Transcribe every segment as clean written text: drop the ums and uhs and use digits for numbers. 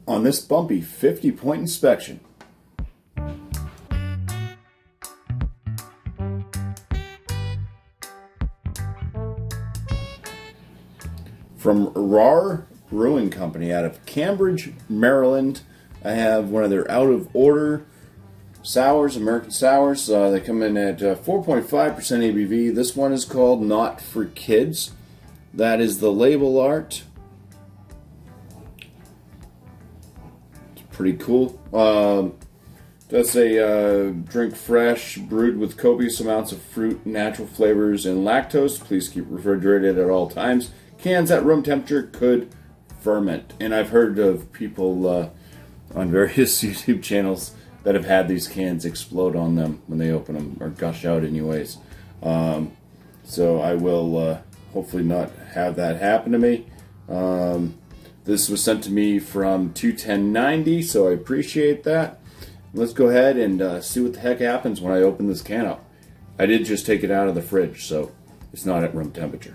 On this BuMpY 50-point inspection. From RAR Brewing Company out of Cambridge, Maryland, I have one of their out-of-order sours, American sours. They come in at 4.5% ABV. This one is called Not for Kids. That is the label art. It's pretty cool. Does say drink fresh, brewed with copious amounts of fruit, natural flavors, and lactose. Please keep refrigerated at all times. Cans at room temperature could ferment. And I've heard of people on various YouTube channels that have had these cans explode on them when they open them, or gush out anyways. So I will hopefully not have that happen to me. This was sent to me from 21090, so I appreciate that. Let's go ahead and see what the heck happens when I open this can up. I did just take it out of the fridge, so it's not at room temperature.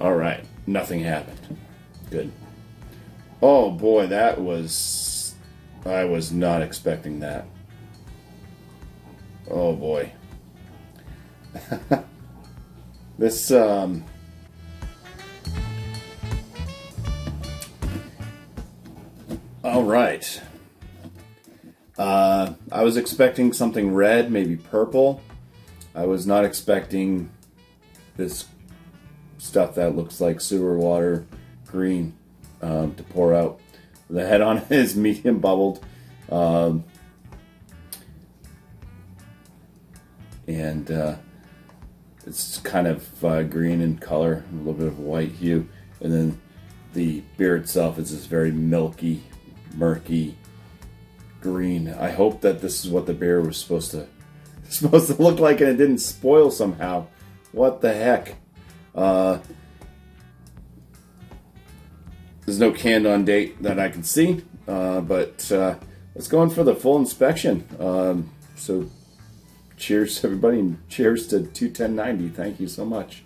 Alright, nothing happened. Good. Oh boy, I was not expecting that. Oh boy. This, alright. I was expecting something red, maybe purple. I was not expecting this stuff that looks like sewer water, green, to pour out. The head on it is medium bubbled, and it's kind of green in color, a little bit of white hue, and then the beer itself is this very milky, murky green. I hope that this is what the beer was supposed to look like, and it didn't spoil somehow. What the heck? There's no canned on date that I can see, but let's go in for the full inspection. So cheers everybody, and cheers to 21090. Thank you so much.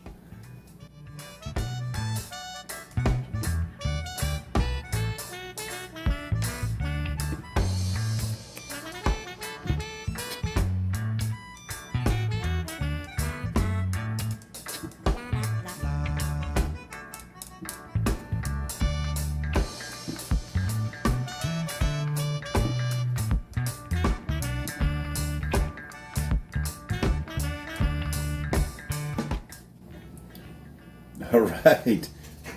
All right,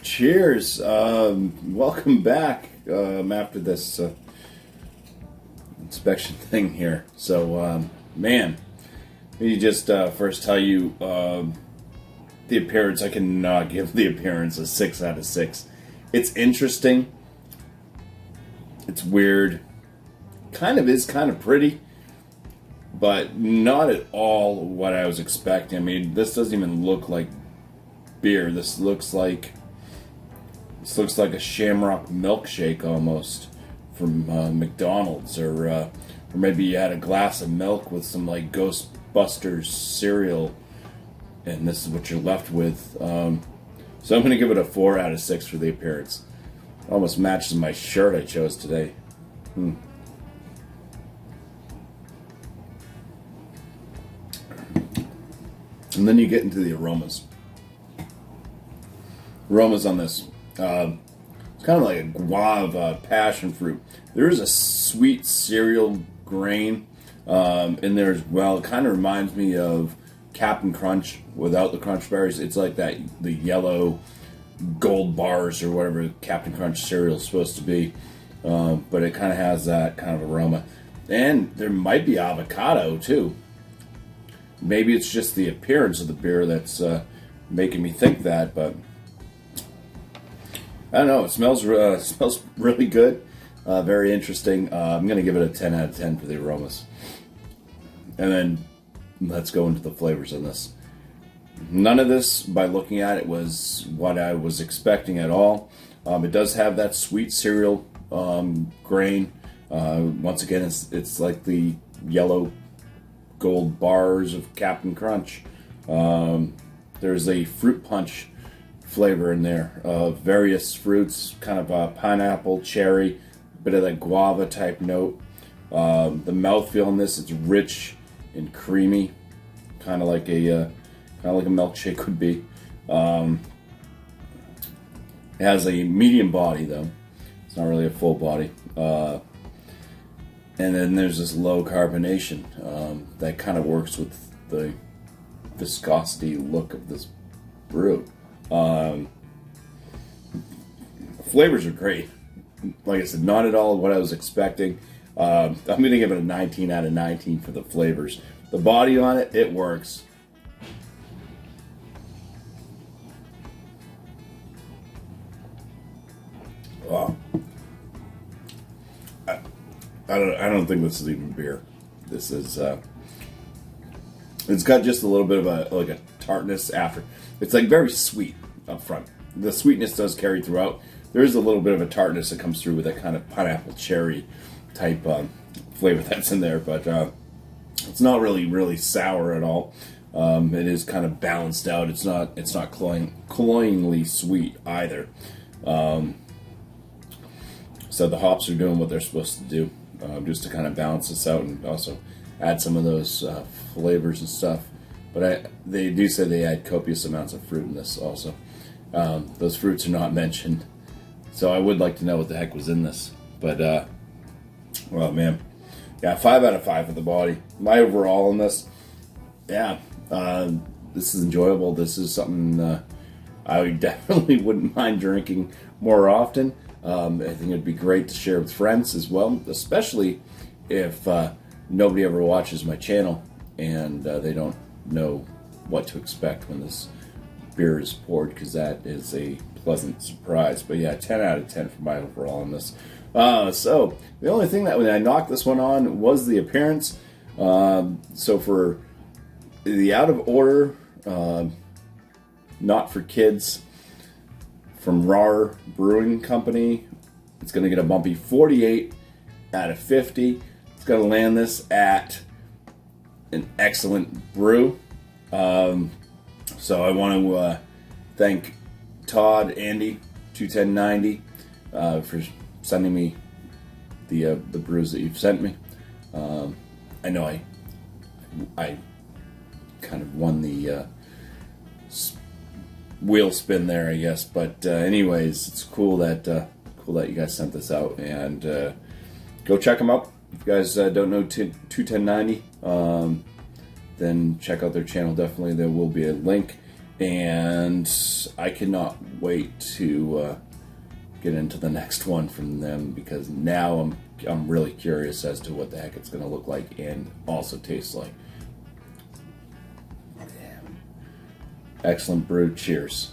cheers. Welcome back after this inspection thing here. So, man, let me just first tell you the appearance. I cannot give the appearance a 6 out of 6. It's interesting. It's weird. Kind of pretty, but not at all what I was expecting. I mean, this doesn't even look like beer. This looks like a Shamrock milkshake almost from McDonald's, or maybe you had a glass of milk with some like Ghostbusters cereal, and this is what you're left with. So I'm going to give it a 4 out of 6 for the appearance. Almost matches my shirt I chose today. And then you get into the aromas. Aromas on this. It's kind of like a guava passion fruit. There is a sweet cereal grain in there as well. It kind of reminds me of Captain Crunch without the crunch berries. It's like that, the yellow gold bars or whatever Captain Crunch cereal is supposed to be. But it kind of has that kind of aroma. And there might be avocado too. Maybe it's just the appearance of the beer that's making me think that, but I don't know. It smells really good. Very interesting. I'm going to give it a 10 out of 10 for the aromas. And then let's go into the flavors of this. None of this, by looking at it, was what I was expecting at all. It does have that sweet cereal grain. Once again, it's like the yellow gold bars of Captain Crunch. There's a fruit punch flavor in there of various fruits, kind of pineapple, cherry, a bit of that guava type note. The mouthfeel in this, it's rich and creamy, kind of like a milkshake would be. It has a medium body though; it's not really a full body. And then there's this low carbonation that kind of works with the viscosity look of this brew. Flavors are great. Like I said, not at all what I was expecting. I'm going to give it a 19 out of 19 for the flavors. The body on it, it works. Oh. I don't think this is even beer. This is it's got just a little bit of a tartness after. It's like very sweet up front. The sweetness does carry throughout. There is a little bit of a tartness that comes through with that kind of pineapple cherry type flavor that's in there, but it's not really sour at all. It is kind of balanced out. It's not cloyingly sweet either. So the hops are doing what they're supposed to do, just to kind of balance this out and also add some of those flavors and stuff. But they do say they add copious amounts of fruit in this also. Those fruits are not mentioned, so I would like to know what the heck was in this. But well, man, yeah, 5 out of 5 for the body. My overall on this, yeah, this is enjoyable. This is something I definitely wouldn't mind drinking more often. I think it'd be great to share with friends as well, especially if nobody ever watches my channel and they don't know what to expect when this beer is poured, because that is a pleasant surprise. But yeah, 10 out of 10 for my overall on this. So the only thing that when I knocked this one on was the appearance. So for the out of order, not for kids, from RAR Brewing Company, it's going to get a BuMpY 48 out of 50. It's going to land this at an excellent brew. So I want to thank Todd, Andy, 21090 for sending me the brews that you've sent me. I know I kind of won the wheel spin there, I guess. But anyways, it's cool that you guys sent this out, and go check them out. If you guys don't know 21090, then check out their channel. Definitely, there will be a link, and I cannot wait to get into the next one from them, because now I'm really curious as to what the heck it's going to look like and also taste like. Excellent brew. Cheers.